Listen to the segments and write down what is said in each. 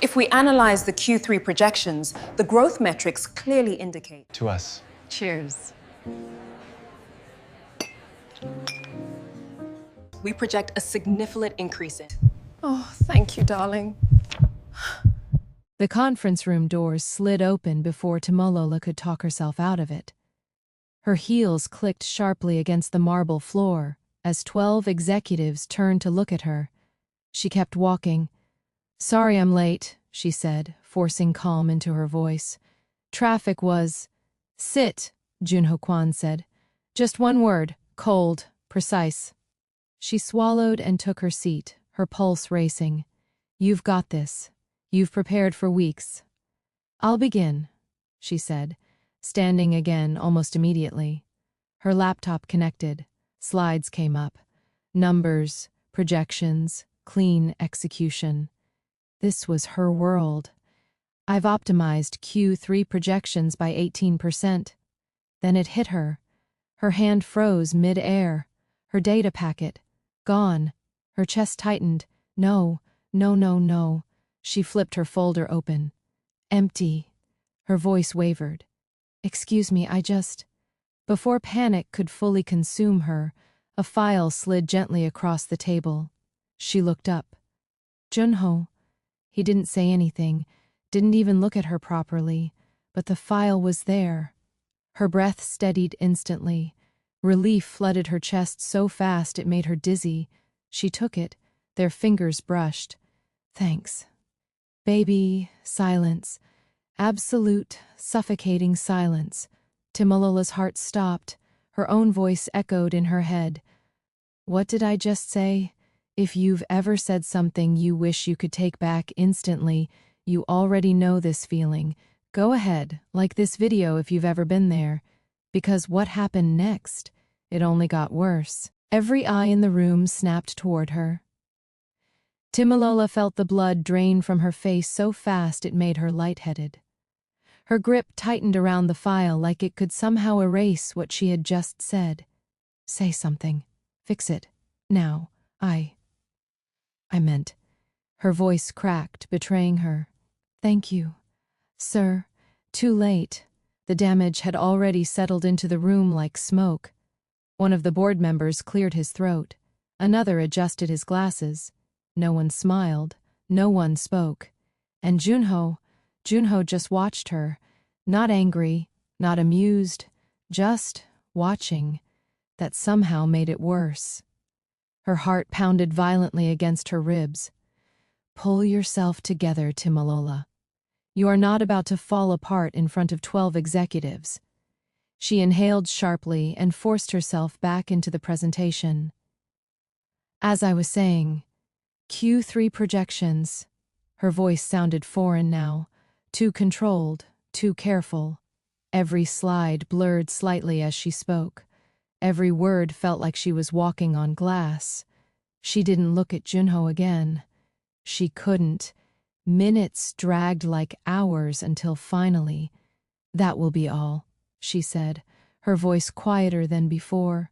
If we analyze the Q3 projections, the growth metrics clearly indicate. To us. Cheers. We project a significant increase in. Oh, thank you, darling. The conference room doors slid open before Timolola could talk herself out of it. Her heels clicked sharply against the marble floor as 12 executives turned to look at her. She kept walking. "Sorry I'm late," she said, forcing calm into her voice. "Traffic was—" "Sit," Junho Quan said. "Just one word, cold, precise." She swallowed and took her seat, her pulse racing. "You've got this. You've prepared for weeks." "I'll begin," she said, standing again almost immediately. Her laptop connected. Slides came up. Numbers, projections, clean execution. This was her world. "I've optimized Q3 projections by 18%. Then it hit her. Her hand froze mid-air. Her data packet. Gone. Her chest tightened. No, no, no, no. She flipped her folder open. Empty. Her voice wavered. "Excuse me, I just—" Before panic could fully consume her, a file slid gently across the table. She looked up. "Junho." He didn't say anything, didn't even look at her properly, but the file was there. Her breath steadied instantly. Relief flooded her chest so fast it made her dizzy. She took it, their fingers brushed. "Thanks." Baby, silence. Absolute, suffocating silence. Timolola's heart stopped. Her own voice echoed in her head. "What did I just say? If you've ever said something you wish you could take back instantly, you already know this feeling. Go ahead, like this video if you've ever been there. Because what happened next? It only got worse." Every eye in the room snapped toward her. Timolola felt the blood drain from her face so fast it made her lightheaded. Her grip tightened around the file like it could somehow erase what she had just said. "Say something. Fix it. Now. I meant." Her voice cracked, betraying her. "Thank you. Sir, too late." The damage had already settled into the room like smoke. One of the board members cleared his throat. Another adjusted his glasses. No one smiled. No one spoke. And Junho just watched her. Not angry, not amused, just watching. That somehow made it worse. Her heart pounded violently against her ribs. "Pull yourself together, Timolola. You are not about to fall apart in front of 12 executives." She inhaled sharply and forced herself back into the presentation. "As I was saying, Q3 projections." Her voice sounded foreign now, too controlled, too careful. Every slide blurred slightly as she spoke. Every word felt like she was walking on glass. She didn't look at Junho again. She couldn't. Minutes dragged like hours until finally, "That will be all," she said, her voice quieter than before.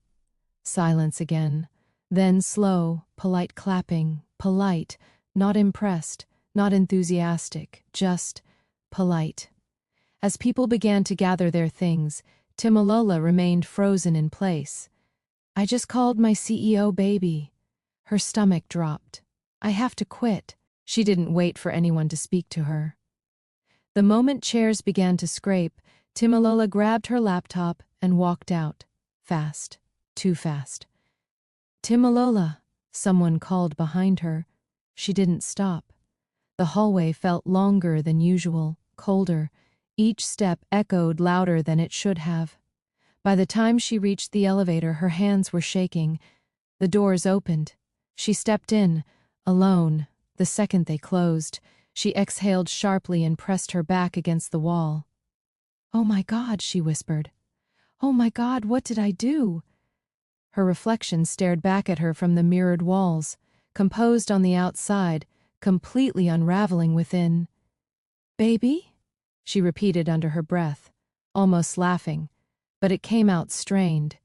Silence again. Then slow, polite clapping, polite, not impressed, not enthusiastic, just polite. As people began to gather their things, Timolola remained frozen in place. "I just called my CEO baby." Her stomach dropped. "I have to quit." She didn't wait for anyone to speak to her. The moment chairs began to scrape, Timolola grabbed her laptop and walked out. Fast. Too fast. "Timolola," someone called behind her. She didn't stop. The hallway felt longer than usual, colder. Each step echoed louder than it should have. By the time she reached the elevator, her hands were shaking. The doors opened. She stepped in, alone. The second they closed, she exhaled sharply and pressed her back against the wall. "Oh my God," she whispered. "Oh my God, what did I do?" Her reflection stared back at her from the mirrored walls, composed on the outside, completely unraveling within. "Baby?" she repeated under her breath, almost laughing, but it came out strained.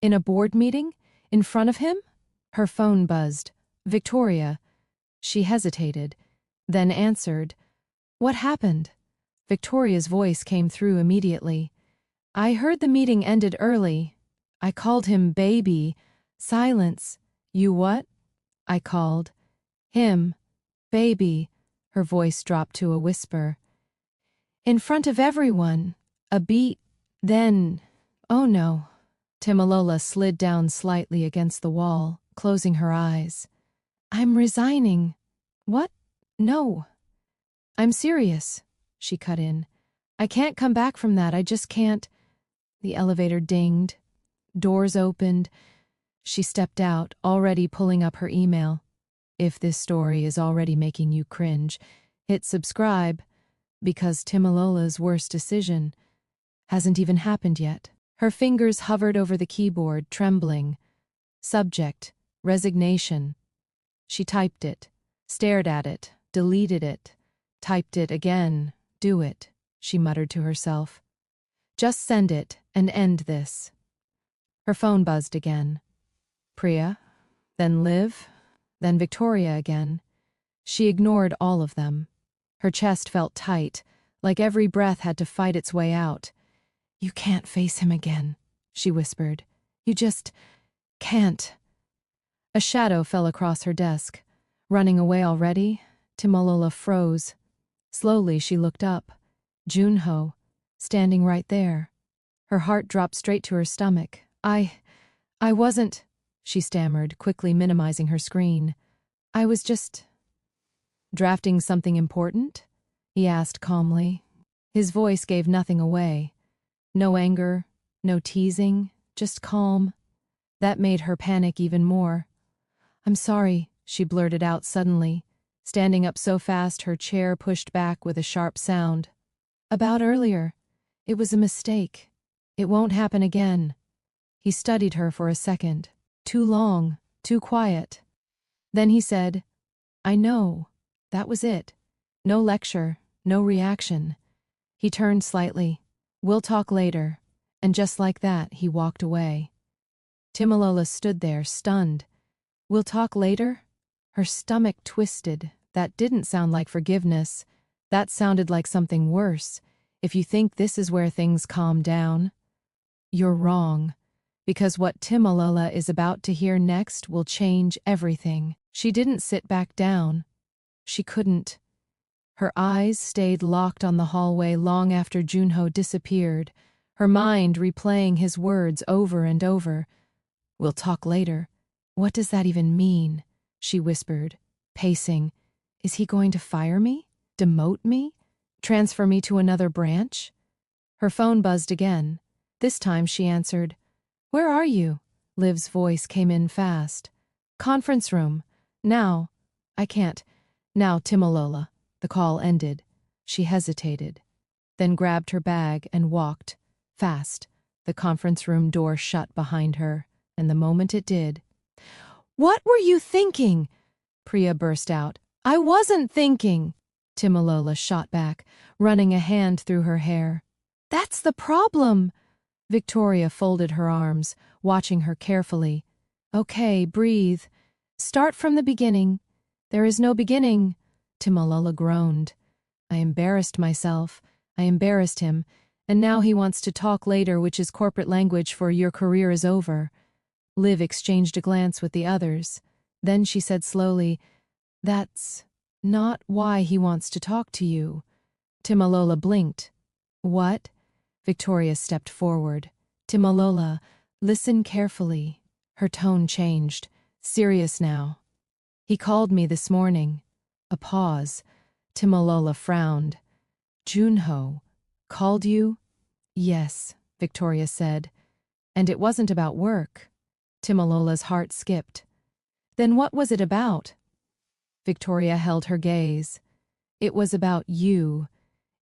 "In a board meeting? In front of him?" Her phone buzzed. "Victoria." She hesitated, then answered, What happened? Victoria's voice came through immediately. I heard the meeting ended early. I called him baby. Silence. You what? I called. Him. Baby. Her voice dropped to a whisper. In front of everyone. A beat. Then. Oh no. Timolola slid down slightly against the wall, closing her eyes. I'm resigning. What? No. I'm serious, she cut in. I can't come back from that, I just can't. The elevator dinged. Doors opened. She stepped out, already pulling up her email. If this story is already making you cringe, hit subscribe, because Timolola's worst decision hasn't even happened yet. Her fingers hovered over the keyboard, trembling. Subject, resignation. She typed it, stared at it, deleted it, typed it again. Do it, she muttered to herself. Just send it and end this. Her phone buzzed again. Priya, then Liv, then Victoria again. She ignored all of them. Her chest felt tight, like every breath had to fight its way out. You can't face him again, she whispered. You just can't. A shadow fell across her desk. Running away already? Timolola froze. Slowly she looked up. Junho, standing right there. Her heart dropped straight to her stomach. I wasn't, she stammered, quickly minimizing her screen. I was just drafting something important? He asked calmly. His voice gave nothing away. No anger, no teasing, just calm. That made her panic even more. I'm sorry, she blurted out suddenly, standing up so fast her chair pushed back with a sharp sound. About earlier. It was a mistake. It won't happen again. He studied her for a second. Too long, too quiet. Then he said, I know. That was it. No lecture, no reaction. He turned slightly. We'll talk later. And just like that, he walked away. Timolola stood there, stunned. We'll talk later? Her stomach twisted. That didn't sound like forgiveness. That sounded like something worse. If you think this is where things calm down, you're wrong. Because what Timolola is about to hear next will change everything. She didn't sit back down. She couldn't. Her eyes stayed locked on the hallway long after Junho disappeared, her mind replaying his words over and over. We'll talk later. What does that even mean? She whispered, pacing. Is he going to fire me? Demote me? Transfer me to another branch? Her phone buzzed again. This time she answered. Where are you? Liv's voice came in fast. Conference room. Now. I can't. Now, Timolola. The call ended. She hesitated, then grabbed her bag and walked, fast. The conference room door shut behind her, and the moment it did. What were you thinking? Priya burst out. I wasn't thinking. Timolola shot back, running a hand through her hair. That's the problem. Victoria folded her arms, watching her carefully. Okay, breathe. Start from the beginning. There is no beginning. Timolola groaned. I embarrassed myself. I embarrassed him. And now he wants to talk later, which is corporate language for your career is over. Liv exchanged a glance with the others. Then she said slowly, That's not why he wants to talk to you. Timolola blinked. What? Victoria stepped forward. Timolola, listen carefully. Her tone changed. Serious now. He called me this morning. A pause. Timolola frowned. Junho called you? Yes, Victoria said. And it wasn't about work. Timolola's heart skipped. Then what was it about? Victoria held her gaze. It was about you.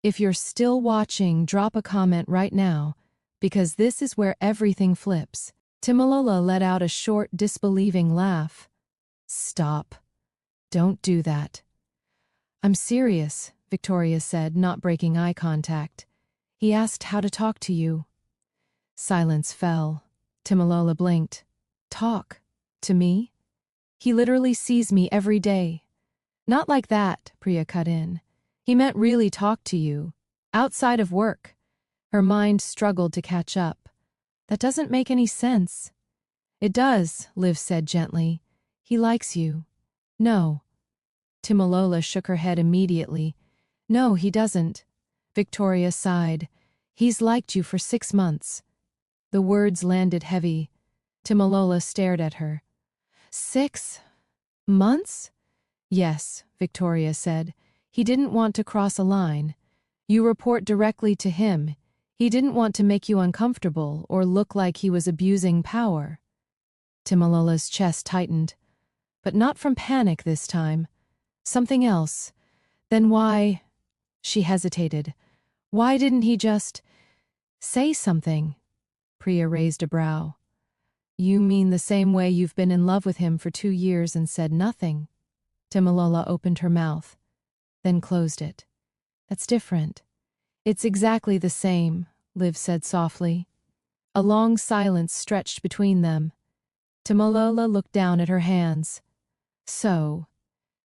If you're still watching, drop a comment right now, because this is where everything flips. Timolola let out a short, disbelieving laugh. Stop. Don't do that. I'm serious, Victoria said, not breaking eye contact. He asked how to talk to you. Silence fell. Timolola blinked. Talk? To me? He literally sees me every day. Not like that, Priya cut in. He meant really talk to you. Outside of work. Her mind struggled to catch up. That doesn't make any sense. It does, Liv said gently. He likes you. No. Timolola shook her head immediately. No, he doesn't. Victoria sighed. He's liked you for 6 months. The words landed heavy. Timolola stared at her. 6 months? Yes, Victoria said. He didn't want to cross a line. You report directly to him. He didn't want to make you uncomfortable or look like he was abusing power. Timolola's chest tightened. But not from panic this time. Something else. Then why? She hesitated. Why didn't he just say something? Priya raised a brow. You mean the same way you've been in love with him for 2 years and said nothing? Timolola opened her mouth, then closed it. That's different. It's exactly the same, Liv said softly. A long silence stretched between them. Timolola looked down at her hands. So,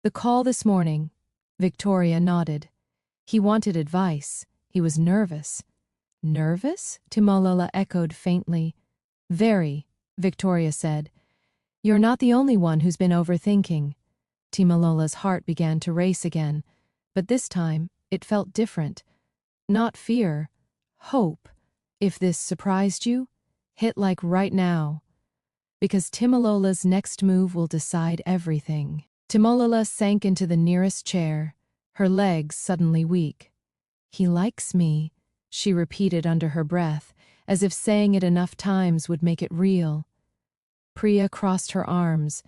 the call this morning, Victoria nodded. He wanted advice. He was nervous. Nervous? Timolola echoed faintly. Very, Victoria said. You're not the only one who's been overthinking. Timolola's heart began to race again, but this time it felt different. Not fear, hope. If this surprised you, hit like right now. Because Timolola's next move will decide everything. Timolola sank into the nearest chair, her legs suddenly weak. He likes me, she repeated under her breath, as if saying it enough times would make it real. Priya crossed her arms.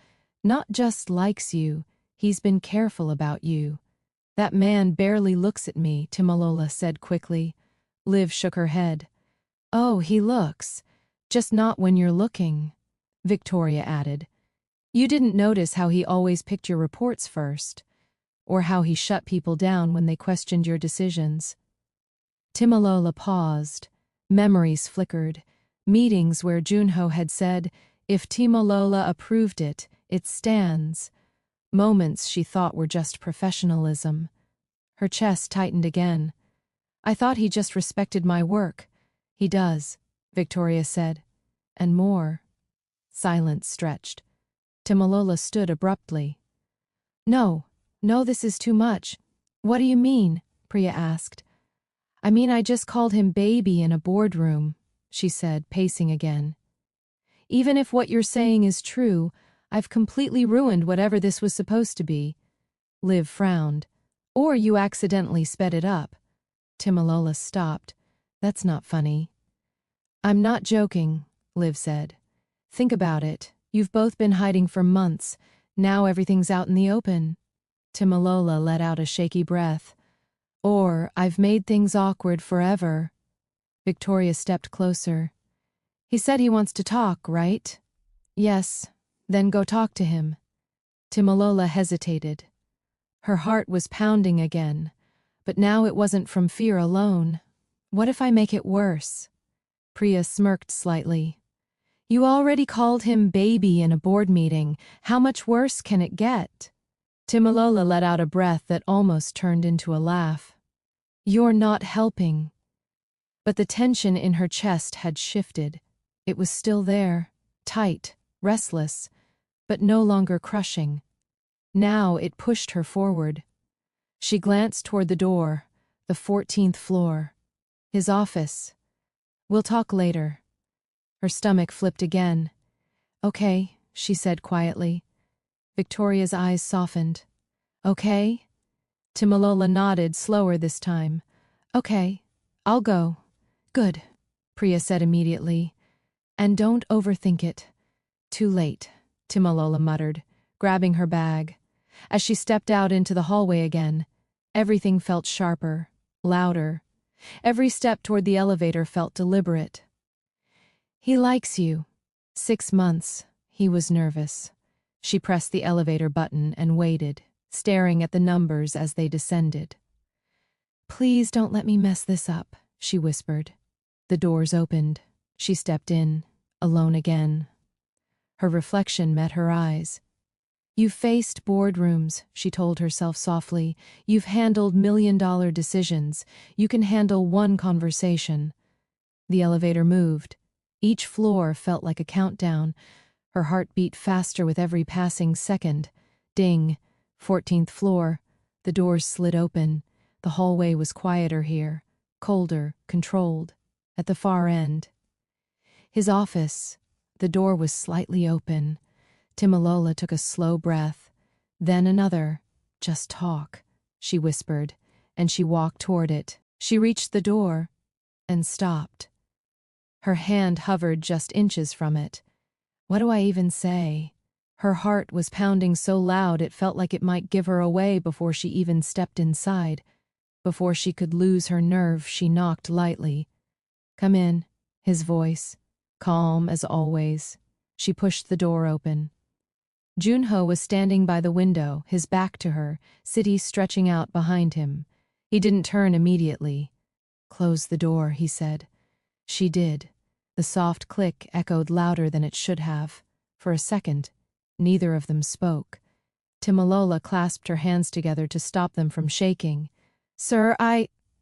Not just likes you, he's been careful about you. That man barely looks at me, Timolola said quickly. Liv shook her head. Oh, he looks. Just not when you're looking, Victoria added. You didn't notice how he always picked your reports first, or how he shut people down when they questioned your decisions. Timolola paused. Memories flickered. Meetings where Junho had said, if Timolola approved it, it stands. Moments she thought were just professionalism. Her chest tightened again. I thought he just respected my work. He does, Victoria said. And more. Silence stretched. Timolola stood abruptly. No, this is too much. What do you mean? Priya asked. I mean, I just called him baby in a boardroom, she said, pacing again. Even if what you're saying is true, I've completely ruined whatever this was supposed to be. Liv frowned. Or you accidentally sped it up. Timolola stopped. That's not funny. I'm not joking, Liv said. Think about it. You've both been hiding for months. Now everything's out in the open. Timolola let out a shaky breath. Or I've made things awkward forever. Victoria stepped closer. He said he wants to talk, right? Yes. Then go talk to him. Timolola hesitated. Her heart was pounding again, but now it wasn't from fear alone. What if I make it worse? Priya smirked slightly. You already called him baby in a board meeting. How much worse can it get? Timolola let out a breath that almost turned into a laugh. You're not helping. But the tension in her chest had shifted. It was still there, tight, restless, but no longer crushing. Now it pushed her forward. She glanced toward the door, the 14th floor. His office. We'll talk later. Her stomach flipped again. Okay, she said quietly. Victoria's eyes softened. Okay? Timolola nodded, slower this time. Okay, I'll go. Good, Priya said immediately. And don't overthink it. Too late, Timolola muttered, grabbing her bag. As she stepped out into the hallway again, everything felt sharper, louder. Every step toward the elevator felt deliberate. He likes you. 6 months. He was nervous. She pressed the elevator button and waited, staring at the numbers as they descended. Please don't let me mess this up, she whispered. The doors opened. She stepped in, alone again. Her reflection met her eyes. You've faced boardrooms, she told herself softly. You've handled million-dollar decisions. You can handle one conversation. The elevator moved. Each floor felt like a countdown. Her heart beat faster with every passing second. Ding. 14th floor. The doors slid open. The hallway was quieter here, colder, controlled. At the far end, his office. The door was slightly open. Timolola took a slow breath. Then another. Just talk, she whispered, and she walked toward it. She reached the door and stopped. Her hand hovered just inches from it. What do I even say? Her heart was pounding so loud it felt like it might give her away before she even stepped inside. Before she could lose her nerve, she knocked lightly. Come in, his voice, calm as always. She pushed the door open. Junho was standing by the window, his back to her, city stretching out behind him. He didn't turn immediately. Close the door, he said. She did. The soft click echoed louder than it should have. For a second, neither of them spoke. Timolola clasped her hands together to stop them from shaking. Sir,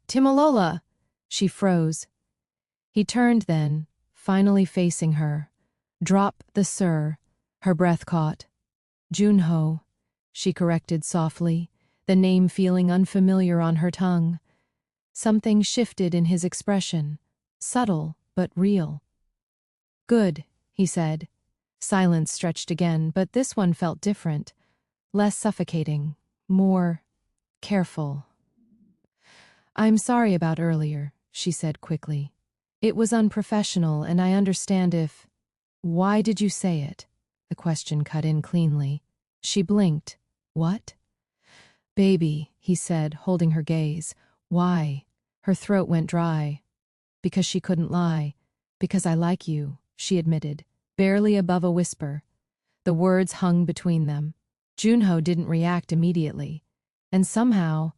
Timolola! She froze. He turned then, finally facing her. Drop the sir. Her breath caught. Junho, she corrected softly, the name feeling unfamiliar on her tongue. Something shifted in his expression, subtle but real. Good, he said. Silence stretched again, but this one felt different, less suffocating, more careful. I'm sorry about earlier, she said quickly. It was unprofessional, and I understand if... Why did you say it? The question cut in cleanly. She blinked. What? Baby, he said, holding her gaze. Why? Her throat went dry. Because she couldn't lie. Because I like you, she admitted, barely above a whisper. The words hung between them. Junho didn't react immediately. And somehow,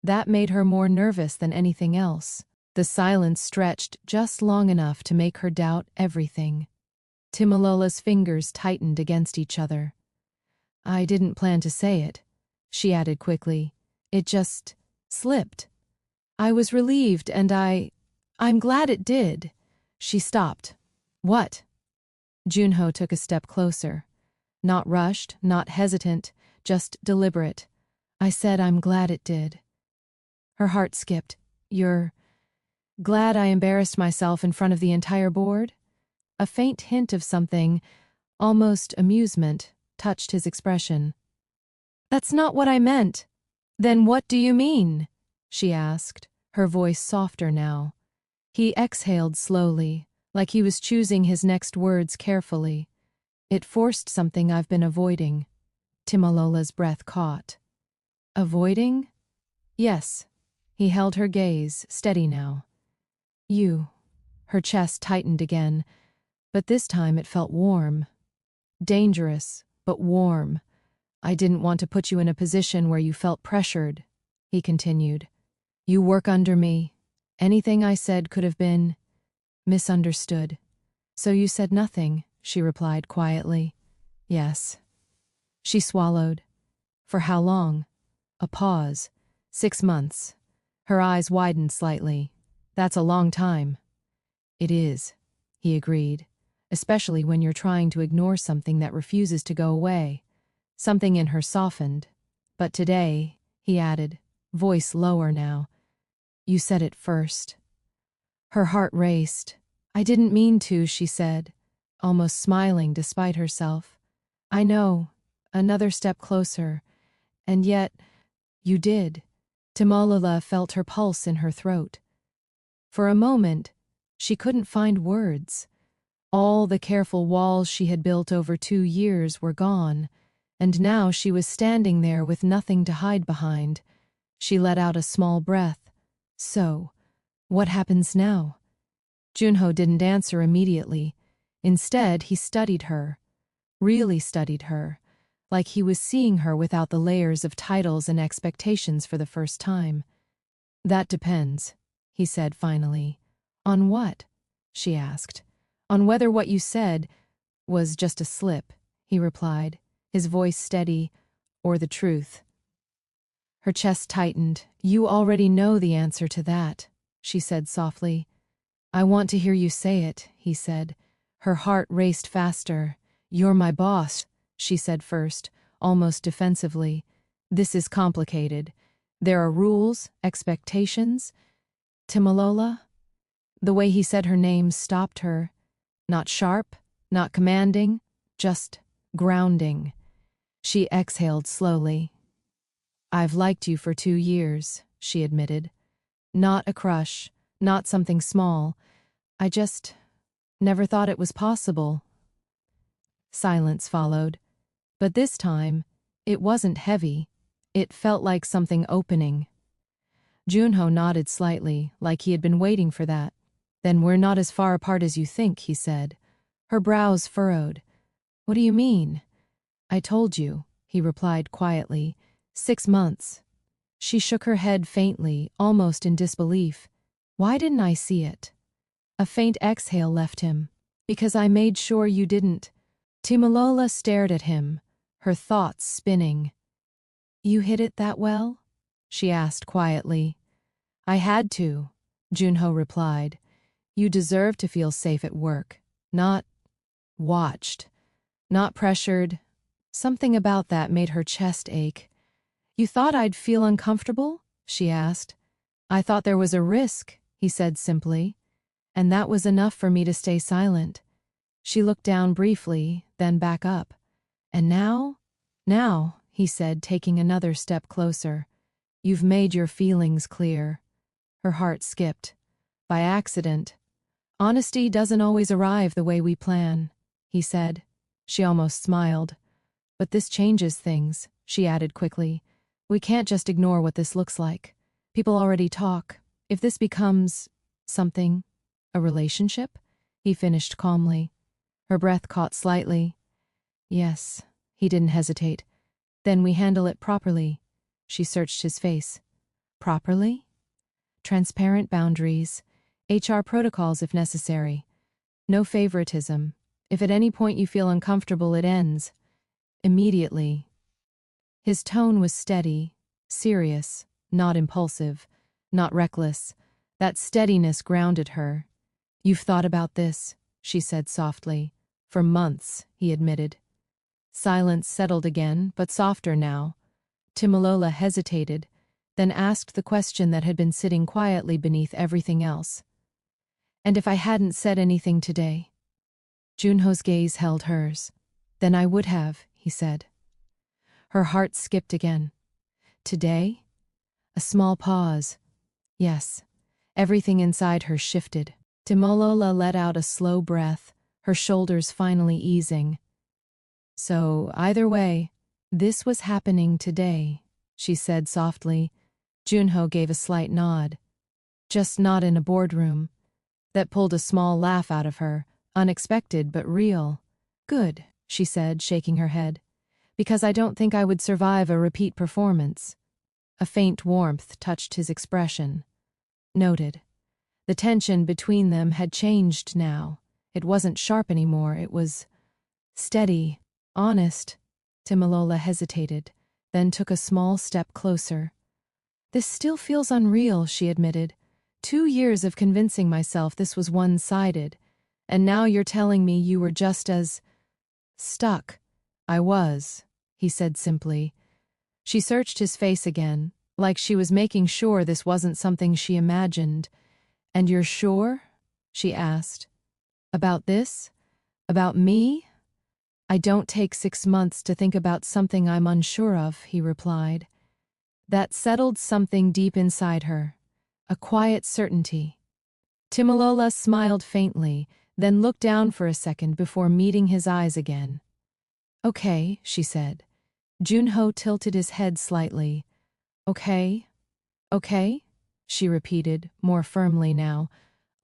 that made her more nervous than anything else. The silence stretched just long enough to make her doubt everything. Timolola's fingers tightened against each other. I didn't plan to say it, she added quickly. It just slipped. I was relieved, and I'm glad it did. She stopped. What? Junho took a step closer. Not rushed, not hesitant, just deliberate. I said I'm glad it did. Her heart skipped. You're glad I embarrassed myself in front of the entire board? A faint hint of something, almost amusement, touched his expression. That's not what I meant. Then what do you mean? She asked, her voice softer now. He exhaled slowly, like he was choosing his next words carefully. It forced something I've been avoiding. Timolola's breath caught. Avoiding? Yes. He held her gaze, steady now. You. Her chest tightened again, but this time it felt warm. Dangerous, but warm. I didn't want to put you in a position where you felt pressured, he continued. You work under me. Anything I said could have been misunderstood. So you said nothing, she replied quietly. Yes. She swallowed. For how long? A pause. 6 months. Her eyes widened slightly. That's a long time. It is, he agreed, especially when you're trying to ignore something that refuses to go away. Something in her softened. But today, he added, voice lower now, you said it first. Her heart raced. I didn't mean to, she said, almost smiling despite herself. I know, another step closer. And yet, you did. Timolola felt her pulse in her throat. For a moment, she couldn't find words. All the careful walls she had built over 2 years were gone, and now she was standing there with nothing to hide behind. She let out a small breath. So, what happens now? Junho didn't answer immediately. Instead, he studied her. Really studied her. Like he was seeing her without the layers of titles and expectations for the first time. That depends, he said finally. On what? She asked. On whether what you said was just a slip, he replied. his voice steady, or the truth. Her chest tightened. You already know the answer to that, she said softly. I want to hear you say it, he said. Her heart raced faster. You're my boss, she said first, almost defensively. This is complicated. There are rules, expectations. Timolola? The way he said her name stopped her. Not sharp, not commanding, just grounding. She exhaled slowly. I've liked you for 2 years, she admitted. Not a crush, not something small. I just never thought it was possible. Silence followed. But this time, it wasn't heavy. It felt like something opening. Junho nodded slightly, like he had been waiting for that. Then we're not as far apart as you think, he said. Her brows furrowed. What do you mean? I told you, he replied quietly. 6 months. She shook her head faintly, almost in disbelief. Why didn't I see it? A faint exhale left him. Because I made sure you didn't. Timolola stared at him, her thoughts spinning. You hid it that well? She asked quietly. I had to, Junho replied. You deserve to feel safe at work, not watched, not pressured. Something about that made her chest ache. You thought I'd feel uncomfortable? She asked. I thought there was a risk, he said simply. And that was enough for me to stay silent. She looked down briefly, then back up. And now, he said, taking another step closer. You've made your feelings clear. Her heart skipped. By accident. Honesty doesn't always arrive the way we plan, he said. She almost smiled. But this changes things, she added quickly. We can't just ignore what this looks like. People already talk. If this becomes something, a relationship, he finished calmly. Her breath caught slightly. Yes, he didn't hesitate. Then we handle it properly. She searched his face. Properly? Transparent boundaries, HR protocols if necessary. No favoritism. If at any point you feel uncomfortable, it ends. Immediately. His tone was steady, serious, not impulsive, not reckless. That steadiness grounded her. You've thought about this, she said softly. For months, he admitted. Silence settled again, but softer now. Timolola hesitated, then asked the question that had been sitting quietly beneath everything else. And if I hadn't said anything today? Junho's gaze held hers. Then I would have, he said. Her heart skipped again. Today? A small pause. Yes. Everything inside her shifted. Timolola let out a slow breath, her shoulders finally easing. So, either way, this was happening today, she said softly. Junho gave a slight nod. Just not in a boardroom. That pulled a small laugh out of her, unexpected but real. Good, she said, shaking her head. Because I don't think I would survive a repeat performance. A faint warmth touched his expression. Noted. The tension between them had changed now. It wasn't sharp anymore, it was steady, honest. Timolola hesitated, then took a small step closer. This still feels unreal, she admitted. 2 years of convincing myself this was one-sided, and now you're telling me you were just as stuck. I was, he said simply. She searched his face again, like she was making sure this wasn't something she imagined. And you're sure? She asked. About this? About me? I don't take 6 months to think about something I'm unsure of, he replied. That settled something deep inside her. A quiet certainty. Timolola smiled faintly, then looked down for a second before meeting his eyes again. Okay, she said. Junho tilted his head slightly. Okay? Okay? She repeated, more firmly now.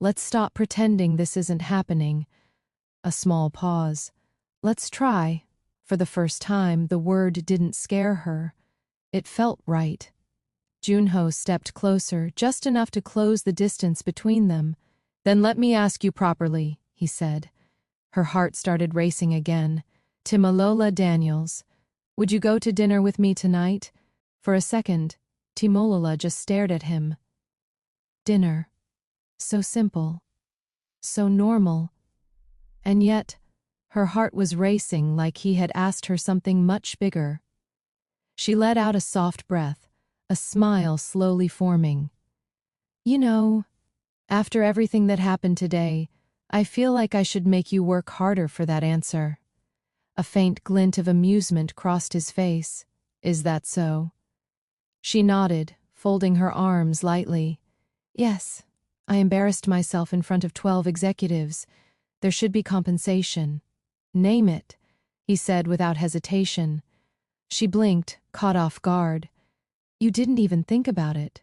Let's stop pretending this isn't happening. A small pause. Let's try. For the first time, the word didn't scare her. It felt right. Junho stepped closer, just enough to close the distance between them. Then let me ask you properly, he said. Her heart started racing again. Timolola Daniels, Would you go to dinner with me tonight? For a second, Timolola just stared at him. Dinner. So simple. So normal. And yet, her heart was racing like he had asked her something much bigger. She let out a soft breath, a smile slowly forming. You know, after everything that happened today, I feel like I should make you work harder for that answer. A faint glint of amusement crossed his face. Is that so? She nodded, folding her arms lightly. Yes, I embarrassed myself in front of 12 executives. There should be compensation. Name it, he said without hesitation. She blinked, caught off guard. You didn't even think about it.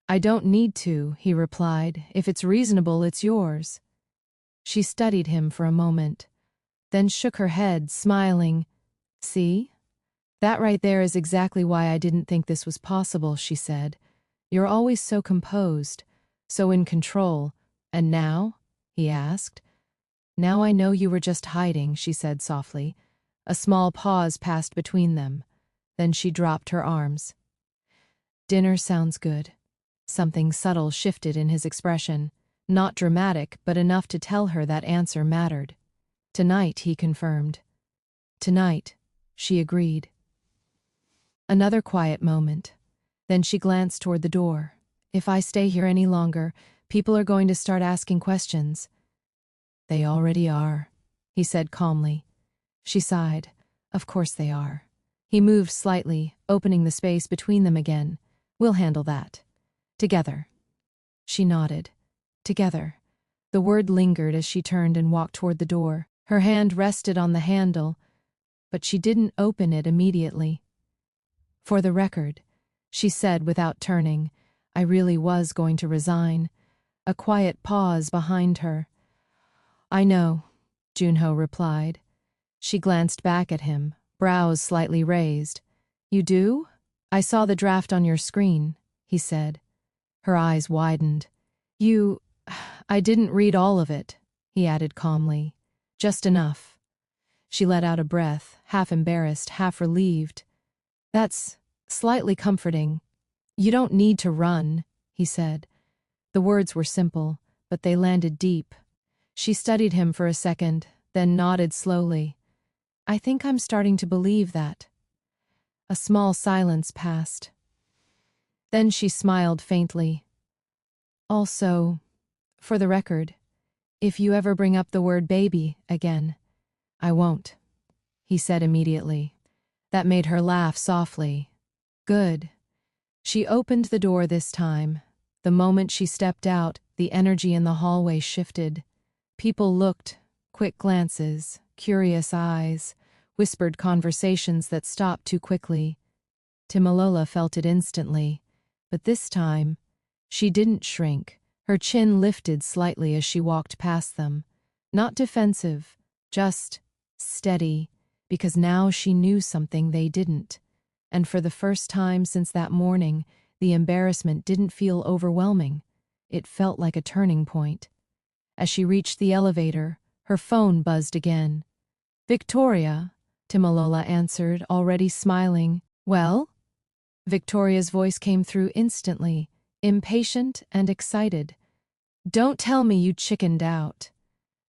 I don't need to, he replied. If it's reasonable, it's yours. She studied him for a moment, then shook her head, smiling. See? That right there is exactly why I didn't think this was possible, she said. You're always so composed, so in control. And now? He asked. Now I know you were just hiding, she said softly. A small pause passed between them. Then she dropped her arms. Dinner sounds good. Something subtle shifted in his expression. Not dramatic, but enough to tell her that answer mattered. Tonight, he confirmed. Tonight, she agreed. Another quiet moment. Then she glanced toward the door. If I stay here any longer, people are going to start asking questions. They already are, he said calmly. She sighed. Of course they are. He moved slightly, opening the space between them again. We'll handle that. Together. She nodded. Together. The word lingered as she turned and walked toward the door. Her hand rested on the handle, but she didn't open it immediately. For the record, she said without turning, I really was going to resign. A quiet pause behind her. I know, Junho replied. She glanced back at him, brows slightly raised. You do? I saw the draft on your screen, he said. Her eyes widened. I didn't read all of it, he added calmly. Just enough. She let out a breath, half embarrassed, half relieved. That's slightly comforting. You don't need to run, he said. The words were simple, but they landed deep. She studied him for a second, then nodded slowly. I think I'm starting to believe that. A small silence passed. Then she smiled faintly. Also, for the record, if you ever bring up the word baby again, I won't, he said immediately. That made her laugh softly. Good. She opened the door this time. The moment she stepped out, the energy in the hallway shifted. People looked, quick glances, curious eyes, whispered conversations that stopped too quickly. Timolola felt it instantly, but this time, she didn't shrink. Her chin lifted slightly as she walked past them. Not defensive, just steady, because now she knew something they didn't. And for the first time since that morning, the embarrassment didn't feel overwhelming. It felt like a turning point. As she reached the elevator, her phone buzzed again. Victoria, Timolola answered, already smiling. Well? Victoria's voice came through instantly, impatient and excited. Don't tell me you chickened out.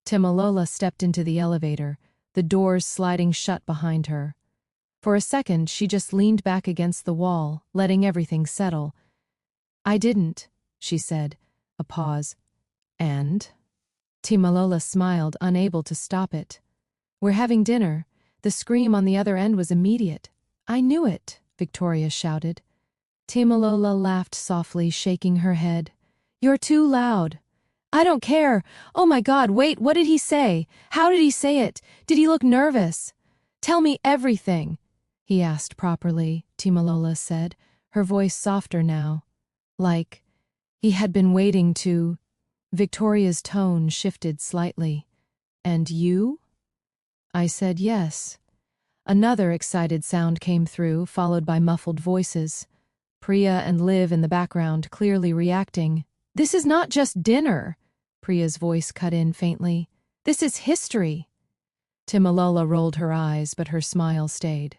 Timolola stepped into the elevator, the doors sliding shut behind her. For a second, she just leaned back against the wall, letting everything settle. I didn't, she said. A pause. And? Timolola smiled, unable to stop it. We're having dinner. The scream on the other end was immediate. I knew it, Victoria shouted. Timolola laughed softly, shaking her head. You're too loud. I don't care. Oh my God, wait, what did he say? How did he say it? Did he look nervous? Tell me everything, he asked properly, Timolola said, her voice softer now. Like, he had been waiting to... Victoria's tone shifted slightly. And you? I said yes. Another excited sound came through, followed by muffled voices. Priya and Liv in the background, clearly reacting. This is not just dinner, Priya's voice cut in faintly. This is history. Timolola rolled her eyes, but her smile stayed.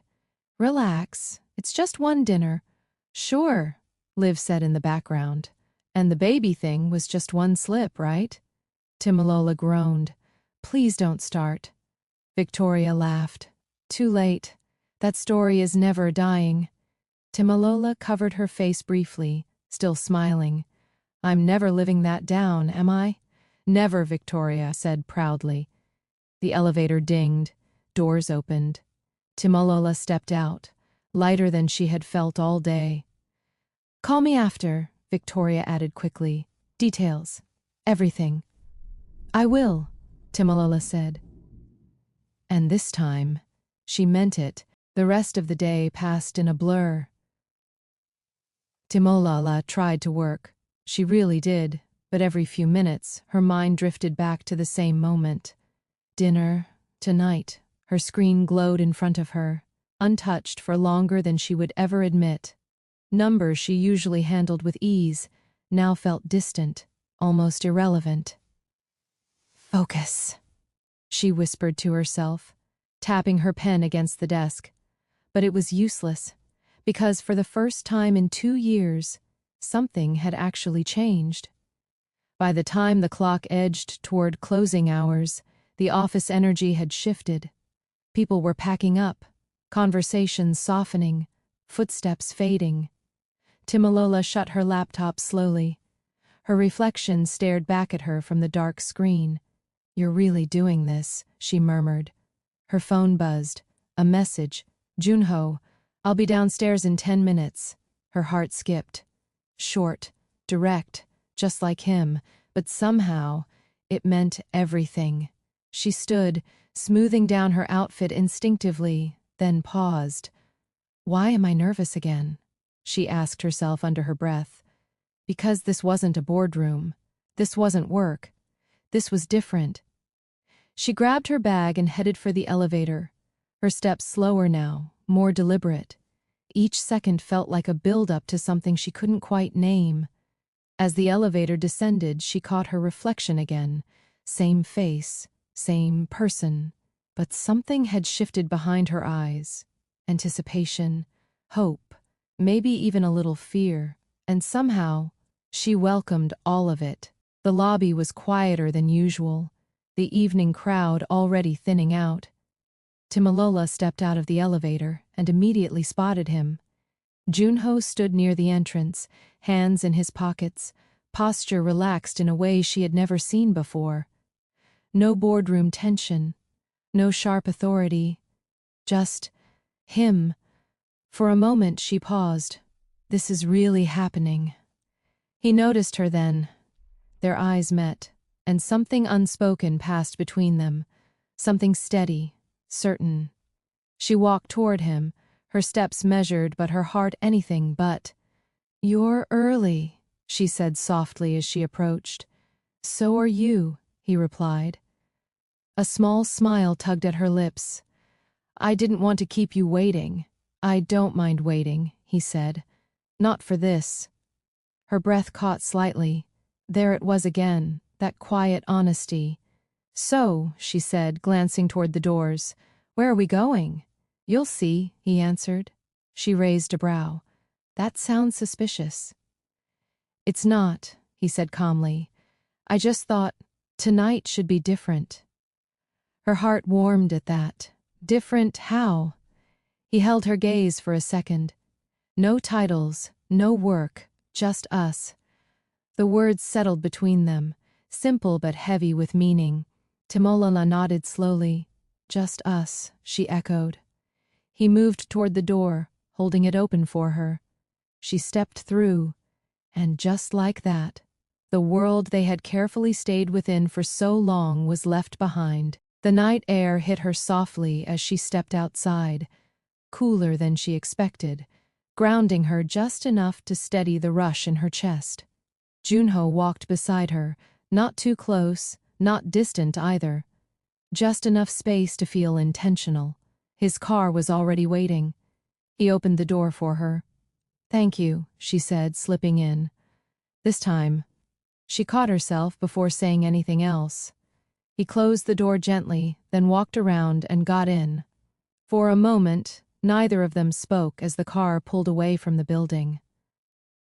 Relax, it's just one dinner. Sure, Liv said in the background. And the baby thing was just one slip, right? Timolola groaned. Please don't start. Victoria laughed. Too late. That story is never dying. Timolola covered her face briefly, still smiling. I'm never living that down, am I? Never, Victoria said proudly. The elevator dinged. Doors opened. Timolola stepped out, lighter than she had felt all day. Call me after, Victoria added quickly. Details. Everything. I will, Timolola said. And this time, she meant it. The rest of the day passed in a blur. Timolola tried to work. She really did, but every few minutes, her mind drifted back to the same moment. Dinner, tonight. Her screen glowed in front of her, untouched for longer than she would ever admit. Numbers she usually handled with ease now felt distant, almost irrelevant. Focus, she whispered to herself, tapping her pen against the desk. But it was useless, because for the first time in 2 years, something had actually changed. By the time the clock edged toward closing hours, the office energy had shifted. People were packing up, conversations softening, footsteps fading. Timolola shut her laptop slowly. Her reflection stared back at her from the dark screen. You're really doing this, she murmured. Her phone buzzed. A message. Junho, I'll be downstairs in 10 minutes. Her heart skipped. Short, direct, just like him, but somehow it meant everything. She stood, smoothing down her outfit instinctively, then paused. Why am I nervous again? She asked herself under her breath. Because this wasn't a boardroom. This wasn't work. This was different. She grabbed her bag and headed for the elevator. Her steps slower now, more deliberate. Each second felt like a build-up to something she couldn't quite name. As the elevator descended, she caught her reflection again. Same face, same person. But something had shifted behind her eyes. Anticipation, hope, maybe even a little fear. And somehow, she welcomed all of it. The lobby was quieter than usual, the evening crowd already thinning out. Timolola stepped out of the elevator and immediately spotted him. Junho stood near the entrance, hands in his pockets, posture relaxed in a way she had never seen before. No boardroom tension, no sharp authority, just him. For a moment she paused. This is really happening. He noticed her then. Their eyes met, and something unspoken passed between them, something steady, certain. She walked toward him, her steps measured but her heart anything but. You're early, she said softly as she approached. So are you, he replied. A small smile tugged at her lips. I didn't want to keep you waiting. I don't mind waiting, he said. Not for this. Her breath caught slightly. There it was again, that quiet honesty. So, she said, glancing toward the doors, where are we going? You'll see, he answered. She raised a brow. That sounds suspicious. It's not, he said calmly. I just thought tonight should be different. Her heart warmed at that. Different how? He held her gaze for a second. No titles, no work, just us. The words settled between them, simple but heavy with meaning. Timolola nodded slowly. Just us, she echoed. He moved toward the door, holding it open for her. She stepped through, and just like that, the world they had carefully stayed within for so long was left behind. The night air hit her softly as she stepped outside, cooler than she expected, grounding her just enough to steady the rush in her chest. Junho walked beside her, not too close, not distant either. Just enough space to feel intentional. His car was already waiting. He opened the door for her. Thank you, she said, slipping in. This time, she caught herself before saying anything else. He closed the door gently, then walked around and got in. For a moment, Neither of them spoke as the car pulled away from the building.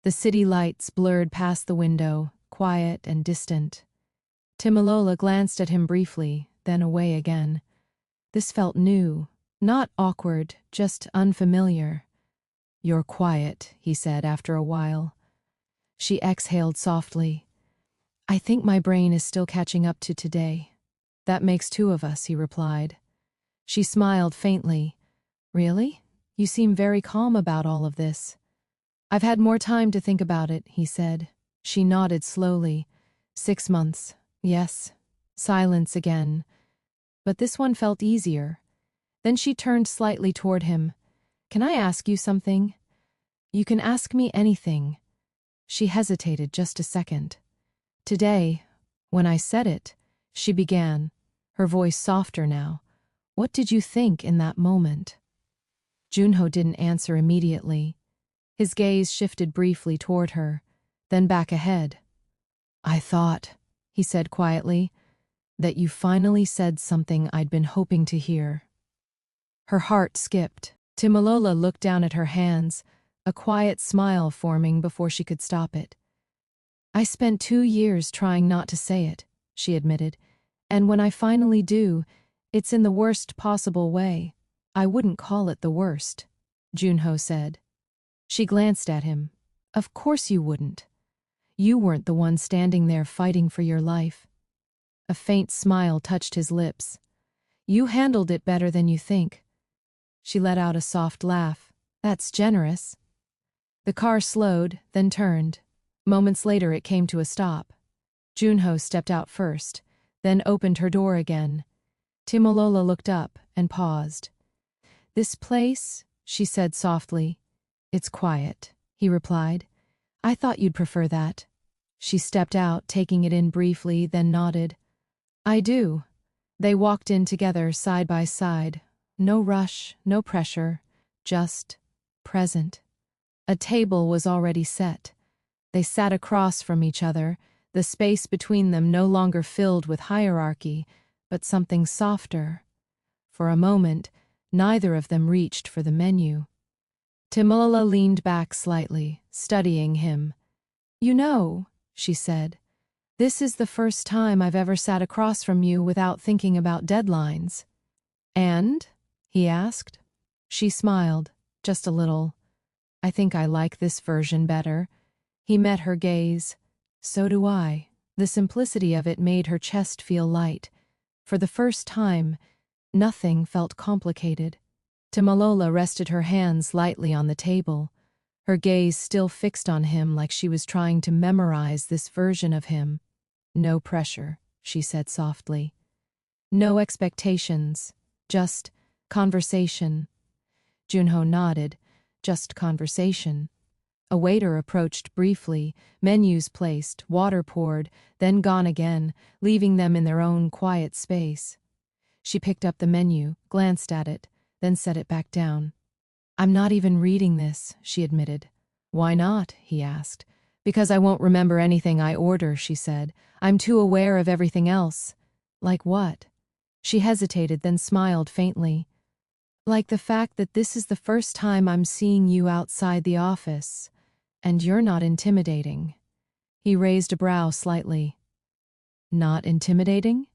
The city lights blurred past the window, quiet and distant. Timolola glanced at him briefly, then away again. This felt new, not awkward, just unfamiliar. "You're quiet," he said after a while. She exhaled softly. "I think my brain is still catching up to today." "That makes two of us," he replied. She smiled faintly. "Really? You seem very calm about all of this." "I've had more time to think about it," he said. She nodded slowly. 6 months. Yes. Silence again. But this one felt easier. Then she turned slightly toward him. "Can I ask you something?" "You can ask me anything." She hesitated just a second. "Today, when I said it," she began, her voice softer now. "What did you think in that moment?" Junho didn't answer immediately. His gaze shifted briefly toward her, then back ahead. "I thought," he said quietly, "that you finally said something I'd been hoping to hear." Her heart skipped. Timolola looked down at her hands, a quiet smile forming before she could stop it. "I spent 2 years trying not to say it," she admitted, "and when I finally do, it's in the worst possible way." "I wouldn't call it the worst," Junho said. She glanced at him. "Of course you wouldn't. You weren't the one standing there fighting for your life." A faint smile touched his lips. "You handled it better than you think." She let out a soft laugh. "That's generous." The car slowed, then turned. Moments later it came to a stop. Junho stepped out first, then opened her door again. Timolola looked up and paused. "This place," she said softly. "It's quiet," he replied. "I thought you'd prefer that." She stepped out, taking it in briefly, then nodded. "I do." They walked in together, side by side. No rush, no pressure, just present. A table was already set. They sat across from each other, the space between them no longer filled with hierarchy, but something softer. For a moment, neither of them reached for the menu. Timolola leaned back slightly, studying him. "You know," she said, "this is the first time I've ever sat across from you without thinking about deadlines." "And?" he asked. She smiled, just a little. "I think I like this version better." He met her gaze. "So do I." The simplicity of it made her chest feel light. For the first time, nothing felt complicated. Timolola rested her hands lightly on the table, her gaze still fixed on him like she was trying to memorize this version of him. "No pressure," she said softly. "No expectations, just conversation." Junho nodded. "Just conversation." A waiter approached briefly, menus placed, water poured, then gone again, leaving them in their own quiet space. She picked up the menu, glanced at it, then set it back down. "I'm not even reading this," she admitted. "Why not?" he asked. "Because I won't remember anything I order," she said. "I'm too aware of everything else." "Like what?" She hesitated, then smiled faintly. "Like the fact that this is the first time I'm seeing you outside the office, and you're not intimidating." He raised a brow slightly. "Not intimidating?"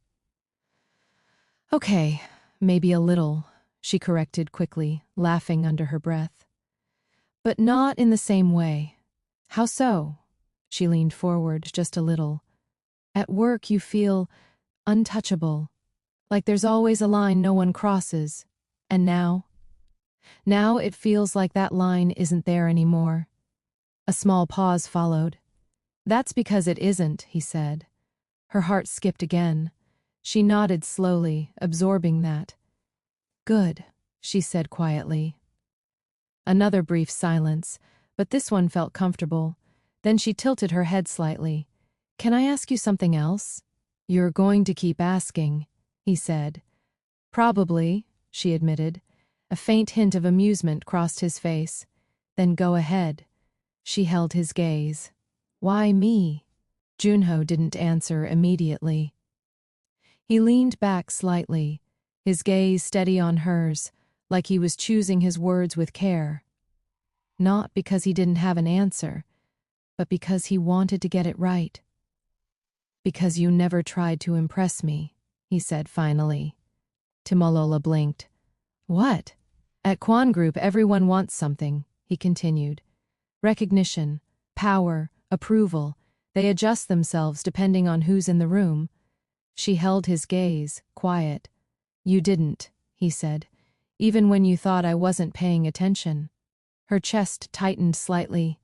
"Okay, maybe a little," she corrected quickly, laughing under her breath. "But not in the same way." "How so?" She leaned forward just a little. "At work you feel untouchable, like there's always a line no one crosses. And now? Now it feels like that line isn't there anymore." A small pause followed. "That's because it isn't," he said. Her heart skipped again. She nodded slowly, absorbing that. "Good," she said quietly. Another brief silence, but this one felt comfortable. Then she tilted her head slightly. "Can I ask you something else?" "You're going to keep asking," he said. "Probably," she admitted. A faint hint of amusement crossed his face. "Then go ahead." She held his gaze. "Why me?" Junho didn't answer immediately. He leaned back slightly, his gaze steady on hers, like he was choosing his words with care. Not because he didn't have an answer, but because he wanted to get it right. "Because you never tried to impress me," he said finally. Timolola blinked. "What?" "At Quan Group everyone wants something," he continued. "Recognition, power, approval. They adjust themselves depending on who's in the room." She held his gaze, quiet. "You didn't," he said, "even when you thought I wasn't paying attention." Her chest tightened slightly.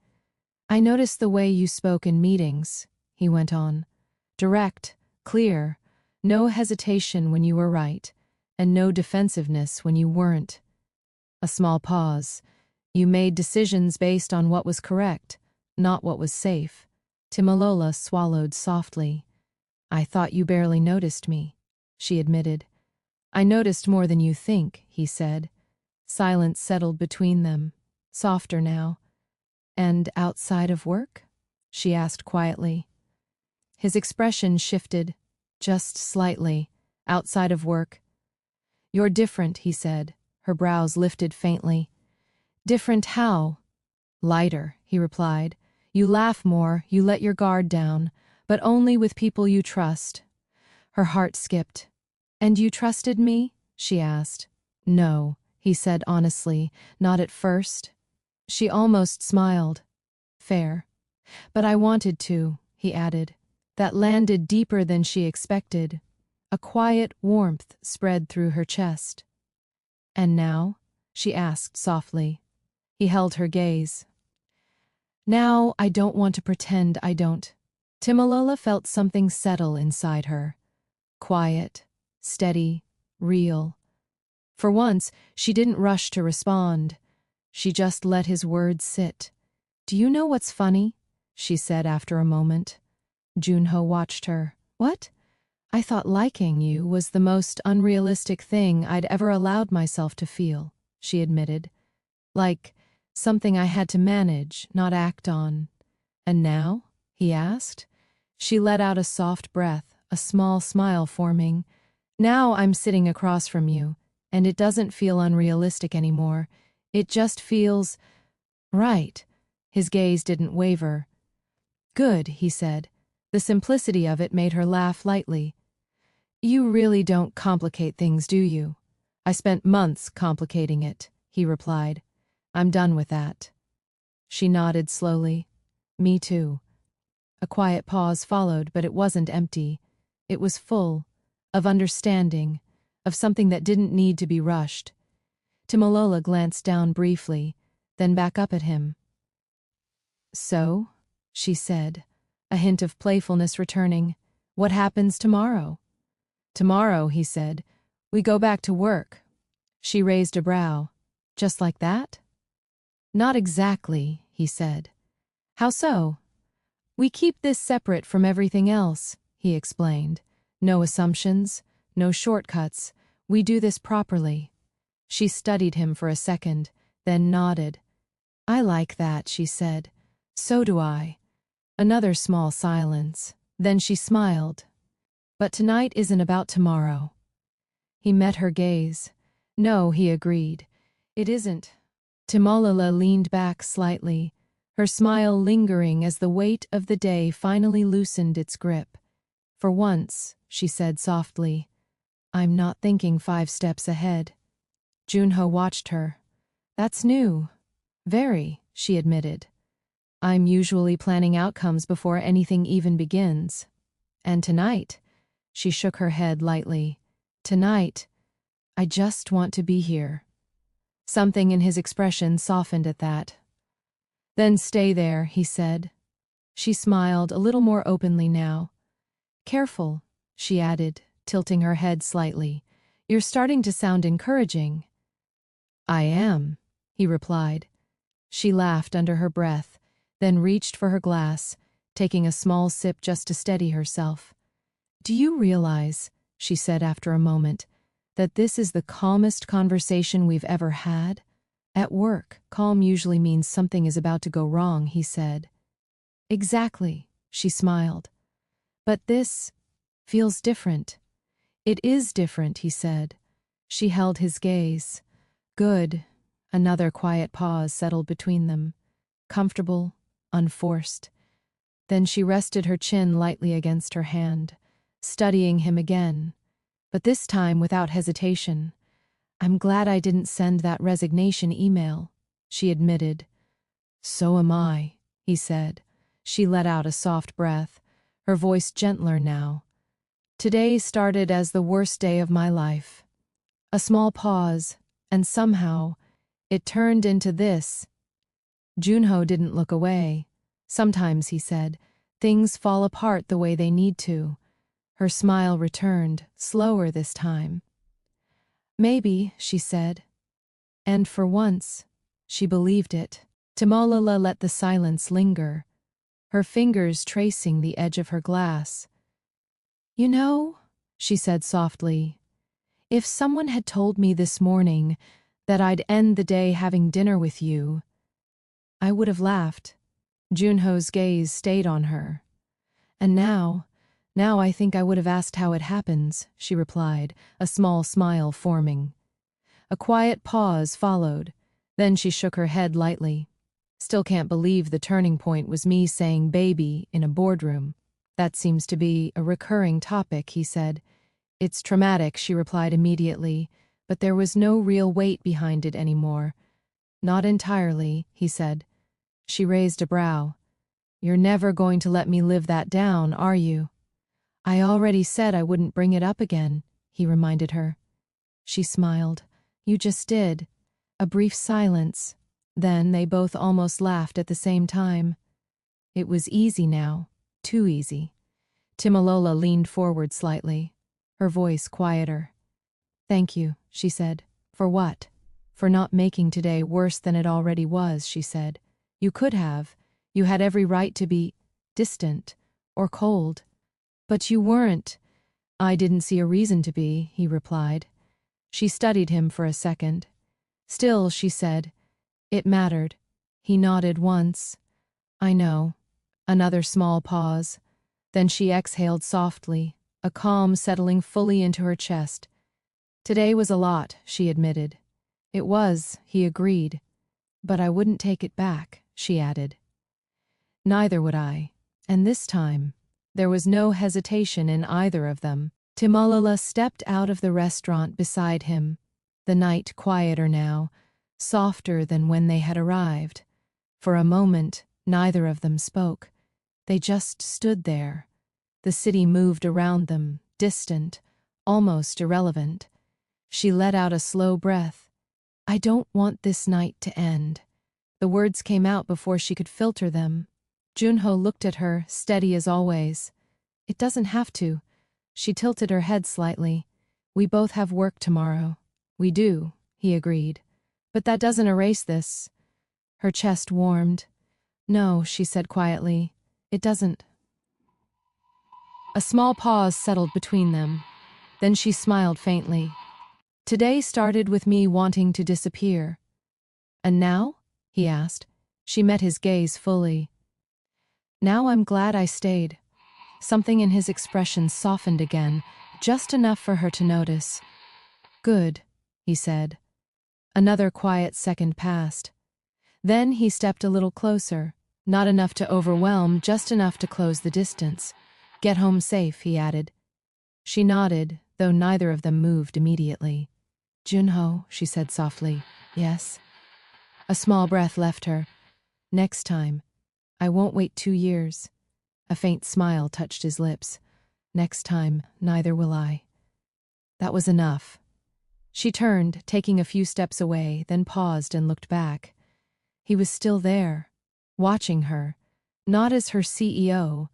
"I noticed the way you spoke in meetings," he went on. "Direct, clear, no hesitation when you were right, and no defensiveness when you weren't." A small pause. "You made decisions based on what was correct, not what was safe." Timolola swallowed softly. "I thought you barely noticed me," she admitted. "I noticed more than you think," he said. Silence settled between them, softer now. "And outside of work?" she asked quietly. His expression shifted, just slightly. "Outside of work." "You're different," he said, her brows lifted faintly. "Different how?" "Lighter," he replied. "You laugh more, you let your guard down, but only with people you trust." Her heart skipped. "And you trusted me?" she asked. "No," he said honestly, "not at first." She almost smiled. "Fair. But I wanted to," he added. That landed deeper than she expected. A quiet warmth spread through her chest. "And now?" she asked softly. He held her gaze. "Now I don't want to pretend I don't." Timolola felt something settle inside her. Quiet, steady, real. For once, she didn't rush to respond. She just let his words sit. "Do you know what's funny?" she said after a moment. Junho watched her. "What?" "I thought liking you was the most unrealistic thing I'd ever allowed myself to feel," she admitted. "Like something I had to manage, not act on." "And now?" he asked. She let out a soft breath, a small smile forming. "Now I'm sitting across from you, and it doesn't feel unrealistic anymore. It just feels right." His gaze didn't waver. "Good," he said. The simplicity of it made her laugh lightly. "You really don't complicate things, do you?" "I spent months complicating it," he replied. "I'm done with that." She nodded slowly. "Me too." A quiet pause followed, but it wasn't empty. It was full, of understanding, of something that didn't need to be rushed. Timolola glanced down briefly, then back up at him. "So?" she said, a hint of playfulness returning. "What happens tomorrow?" "Tomorrow," he said, "we go back to work." She raised a brow. "Just like that?" "Not exactly," he said. "How so?" "We keep this separate from everything else," he explained. "No assumptions, no shortcuts. We do this properly." She studied him for a second, then nodded. "I like that," she said. "So do I." Another small silence. Then she smiled. "But tonight isn't about tomorrow." He met her gaze. "No," he agreed. "It isn't." Timolola leaned back slightly, her smile lingering as the weight of the day finally loosened its grip. "For once," she said softly, "I'm not thinking 5 steps ahead." Junho watched her. "That's new." "Very," she admitted. "I'm usually planning outcomes before anything even begins." "And tonight?" She shook her head lightly. "Tonight, I just want to be here." Something in his expression softened at that. "Then stay there," he said. She smiled a little more openly now. "Careful," she added, tilting her head slightly. "You're starting to sound encouraging." "I am," he replied. She laughed under her breath, then reached for her glass, taking a small sip just to steady herself. "Do you realize," she said after a moment, "that this is the calmest conversation we've ever had?" "At work, calm usually means something is about to go wrong," he said. "Exactly," she smiled. "But this feels different." "It is different," he said. She held his gaze. Good. Another quiet pause settled between them. Comfortable, unforced. Then she rested her chin lightly against her hand, studying him again, but this time without hesitation. I'm glad I didn't send that resignation email, she admitted. So am I, he said. She let out a soft breath, her voice gentler now. Today started as the worst day of my life. A small pause, and somehow, it turned into this. Junho didn't look away. Sometimes, he said, things fall apart the way they need to. Her smile returned, slower this time. Maybe, she said. And for once, she believed it. Timolola let the silence linger, her fingers tracing the edge of her glass. You know, she said softly, if someone had told me this morning that I'd end the day having dinner with you, I would have laughed. Junho's gaze stayed on her. And now I think I would have asked how it happens, she replied, a small smile forming. A quiet pause followed, then she shook her head lightly. Still can't believe the turning point was me saying baby in a boardroom. That seems to be a recurring topic, he said. It's traumatic, she replied immediately, but there was no real weight behind it anymore. Not entirely, he said. She raised a brow. You're never going to let me live that down, are you? I already said I wouldn't bring it up again, he reminded her. She smiled. You just did. A brief silence. Then they both almost laughed at the same time. It was easy now, too easy. Timolola leaned forward slightly, her voice quieter. Thank you, she said. For what? For not making today worse than it already was, she said. You could have. You had every right to be distant or cold. But you weren't. I didn't see a reason to be, he replied. She studied him for a second. Still, she said, it mattered. He nodded once. I know. Another small pause. Then she exhaled softly, a calm settling fully into her chest. Today was a lot, she admitted. It was, he agreed. But I wouldn't take it back, she added. Neither would I. And this time, there was no hesitation in either of them. Timolola stepped out of the restaurant beside him, the night quieter now, softer than when they had arrived. For a moment, neither of them spoke. They just stood there. The city moved around them, distant, almost irrelevant. She let out a slow breath. I don't want this night to end. The words came out before she could filter them. Junho looked at her, steady as always. It doesn't have to. She tilted her head slightly. We both have work tomorrow. We do, he agreed. But that doesn't erase this. Her chest warmed. No, she said quietly. It doesn't. A small pause settled between them. Then she smiled faintly. Today started with me wanting to disappear. And now? He asked. She met his gaze fully. Now I'm glad I stayed. Something in his expression softened again, just enough for her to notice. Good, he said. Another quiet second passed. Then he stepped a little closer, not enough to overwhelm, just enough to close the distance. Get home safe, he added. She nodded, though neither of them moved immediately. Junho, she said softly. Yes. A small breath left her. Next time. I won't wait 2 years. A faint smile touched his lips. Next time, neither will I. That was enough. She turned, taking a few steps away, then paused and looked back. He was still there, watching her, not as her CEO,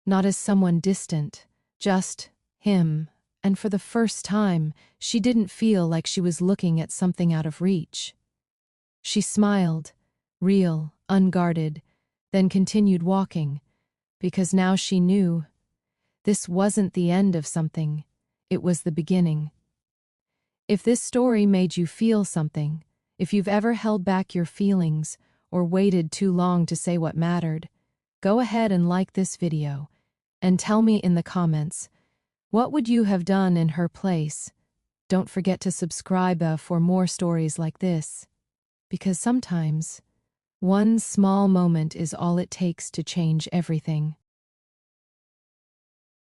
not as someone distant, just him, and for the first time, she didn't feel like she was looking at something out of reach. She smiled, real, unguarded, then continued walking, because now she knew this wasn't the end of something, it was the beginning. If this story made you feel something, if you've ever held back your feelings or waited too long to say what mattered, go ahead and like this video and tell me in the comments, what would you have done in her place? Don't forget to subscribe for more stories like this, because sometimes one small moment is all it takes to change everything.